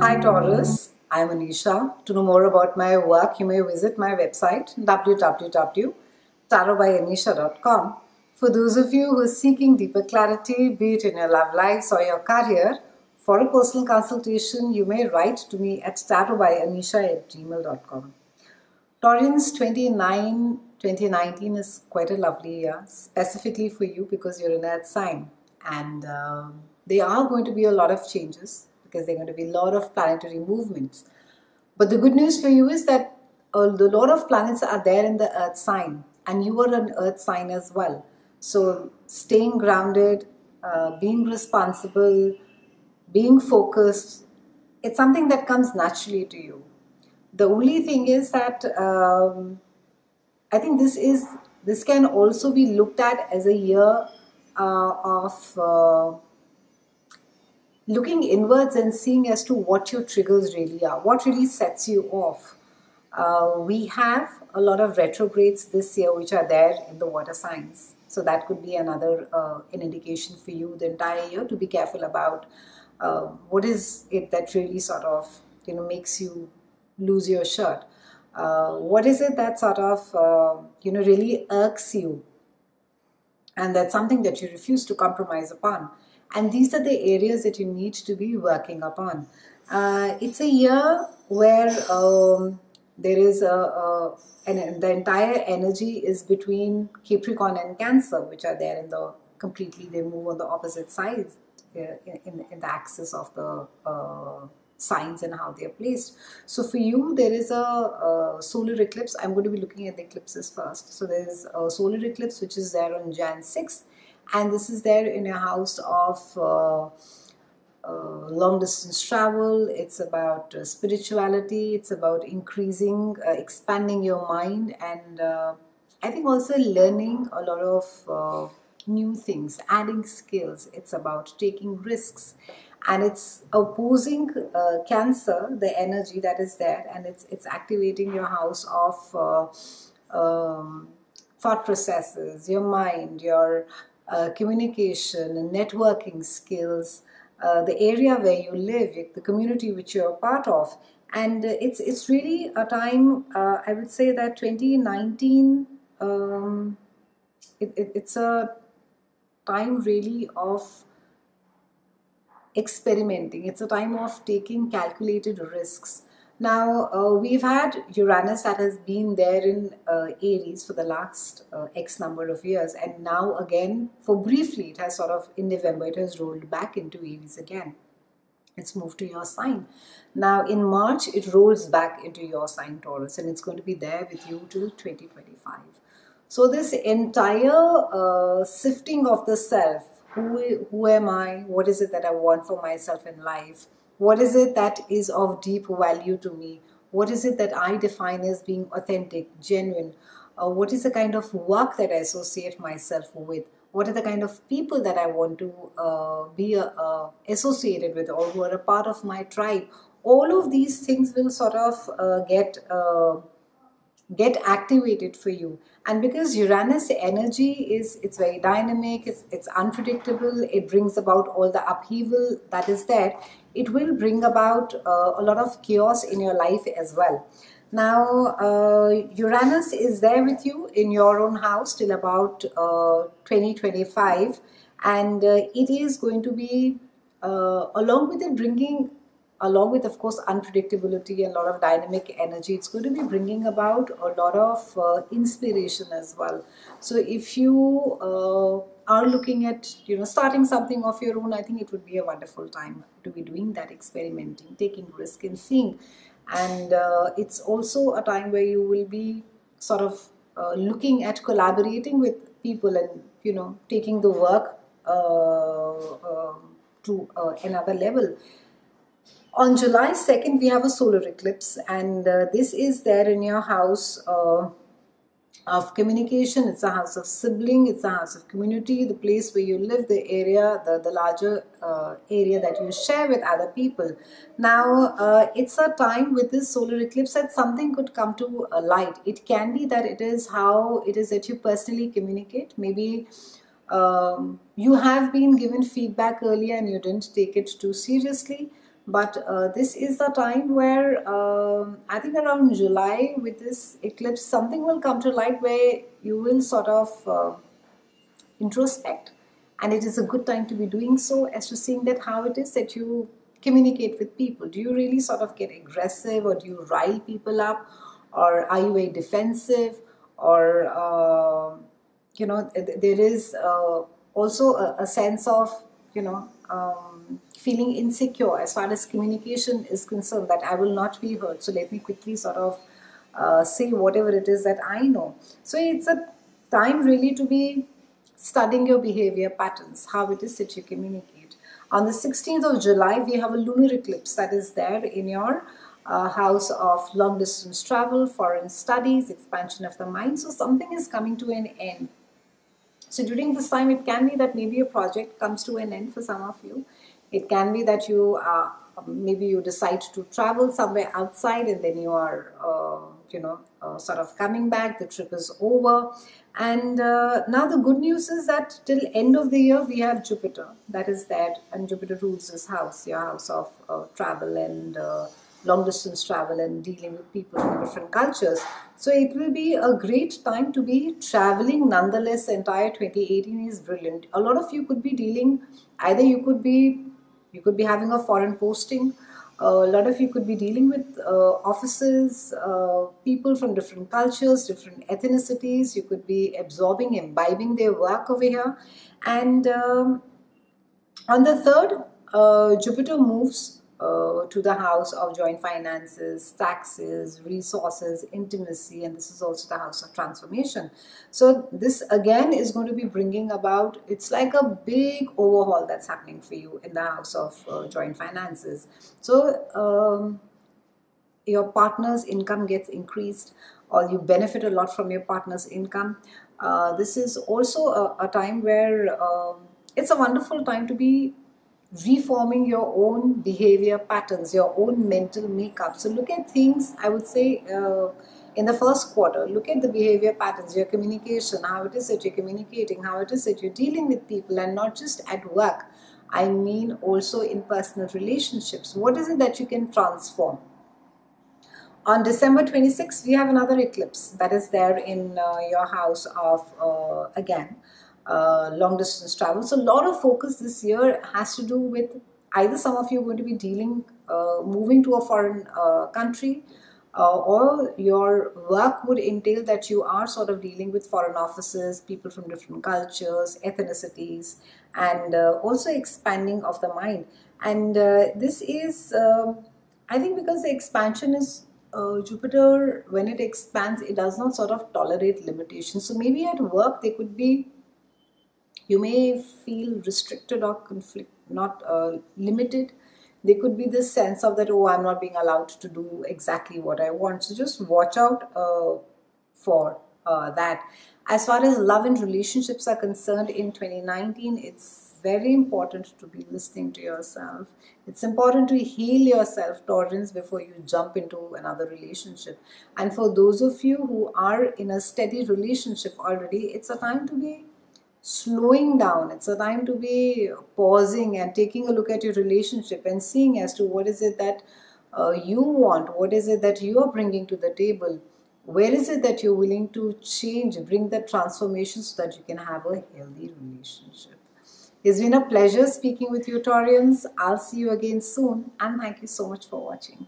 Hi Taurus, I'm Anisha. To know more about my work, you may visit my website www.TarotbyAnisha.com. For those of you who are seeking deeper clarity, be it in your love lives or your career, for a personal consultation, you may write to me at tarotbyanisha@gmail.com. Taurus 2019 is quite a lovely year, specifically for you because you're an earth sign. And there are going to be a lot of changes because there are going to be a lot of planetary movements. But the good news for you is that a lot of planets are there in the earth sign, and you are an earth sign as well. So staying grounded, being responsible, being focused, it's something that comes naturally to you. The only thing is that I think this can also be looked at as a year of looking inwards and seeing as to what your triggers really are, what really sets you off. We have a lot of retrogrades this year which are there in the water signs. So that could be another an indication for you the entire year to be careful about what is it that really sort of makes you lose your shirt. What is it that sort of really irks you, and that's something that you refuse to compromise upon. And these are the areas that you need to be working upon. It's a year where there is and the entire energy is between Capricorn and Cancer, which are there in the completely, they move on the opposite sides in the axis of the signs and how they are placed. So for you, there is a solar eclipse. I'm going to be looking at the eclipses first. So there is a solar eclipse which is there on Jan 6th, and this is there in a house of long distance travel. It's about spirituality. It's about increasing, expanding your mind, and I think also learning a lot of new things, adding skills. It's about taking risks, and it's opposing Cancer, the energy that is there, and it's activating your house of thought processes, your mind, your communication and networking skills, the area where you live, the community which you're a part of. And it's really a time, I would say that 2019, it's a time really of experimenting. It's a time of taking calculated risks. Now, we've had Uranus that has been there in Aries for the last X number of years, and now again, for briefly, it has sort of, in November, it has rolled back into Aries again. It's moved to your sign. Now, in March, it rolls back into your sign, Taurus, and it's going to be there with you till 2025. So this entire sifting of the self, who am I? What is it that I want for myself in life? What is it that is of deep value to me? What is it that I define as being authentic, genuine? What is the kind of work that I associate myself with? What are the kind of people that I want to be associated with, or who are a part of my tribe? All of these things will sort of get activated for you. And because Uranus energy it's very dynamic, it's unpredictable, it brings about all the upheaval that is there. It will bring about a lot of chaos in your life as well. Now, Uranus is there with you in your own house till about 2025, and it is going to be, along with it bringing, along with, of course, unpredictability and a lot of dynamic energy, it's going to be bringing about a lot of inspiration as well. So if you are looking at, starting something of your own, I think it would be a wonderful time to be doing that, experimenting, taking risk and seeing. And it's also a time where you will be sort of looking at collaborating with people and, taking the work to another level. On July 2nd, we have a solar eclipse, and this is there in your house of communication. It's a house of sibling, it's a house of community, the place where you live, the area, the larger area that you share with other people. Now, it's a time with this solar eclipse that something could come to light. It can be that it is how it is that you personally communicate. Maybe you have been given feedback earlier and you didn't take it too seriously. But this is the time where I think around July, with this eclipse, something will come to light where you will sort of introspect, and it is a good time to be doing so, as to seeing that how it is that you communicate with people. Do you really sort of get aggressive, or do you rile people up, or are you a defensive, or there is also a sense of feeling insecure as far as communication is concerned, that I will not be heard, so let me quickly sort of say whatever it is that I know. So it's a time really to be studying your behavior patterns, how it is that you communicate. On the 16th of July, we have a lunar eclipse that is there in your house of long distance travel, foreign studies, expansion of the mind. So something is coming to an end. So during this time, it can be that maybe a project comes to an end for some of you. It can be that you maybe you decide to travel somewhere outside, and then you are sort of coming back. The trip is over, and now the good news is that till end of the year we have Jupiter that is there, and Jupiter rules this house, your house of travel and long distance travel and dealing with people from different cultures. So it will be a great time to be traveling. Nonetheless, the entire 2018 is brilliant. A lot of you could be dealing, either you could be having a foreign posting. A lot of you could be dealing with offices, people from different cultures, different ethnicities. You could be absorbing, imbibing their work over here. And on the 3rd, Jupiter moves to the house of joint finances, taxes, resources, intimacy, and this is also the house of transformation. So this again is going to be bringing about, it's like a big overhaul that's happening for you in the house of joint finances. So your partner's income gets increased, or you benefit a lot from your partner's income. This is also a time where it's a wonderful time to be reforming your own behavior patterns, your own mental makeup. So look at things, I would say, in the first quarter. Look at the behavior patterns, your communication, how it is that you're communicating, how it is that you're dealing with people, and not just at work. I mean also in personal relationships. What is it that you can transform? On December 26th, we have another eclipse that is there in your house of, again, long distance travel. So a lot of focus this year has to do with either some of you are going to be dealing, moving to a foreign country, or your work would entail that you are sort of dealing with foreign offices, people from different cultures, ethnicities, and also expanding of the mind. And this is, I think, because the expansion is Jupiter, when it expands, it does not sort of tolerate limitations. So maybe at work there could be, you may feel restricted or not limited. There could be this sense of that, oh, I'm not being allowed to do exactly what I want. So just watch out for that. As far as love and relationships are concerned in 2019, it's very important to be listening to yourself. It's important to heal yourself, Taurans, before you jump into another relationship. And for those of you who are in a steady relationship already, it's a time to be slowing down. It's a time to be pausing and taking a look at your relationship and seeing as to what is it that you want, what is it that you are bringing to the table, where is it that you're willing to change, bring that transformation so that you can have a healthy relationship. It's been a pleasure speaking with you, Taurians. I'll see you again soon, and thank you so much for watching.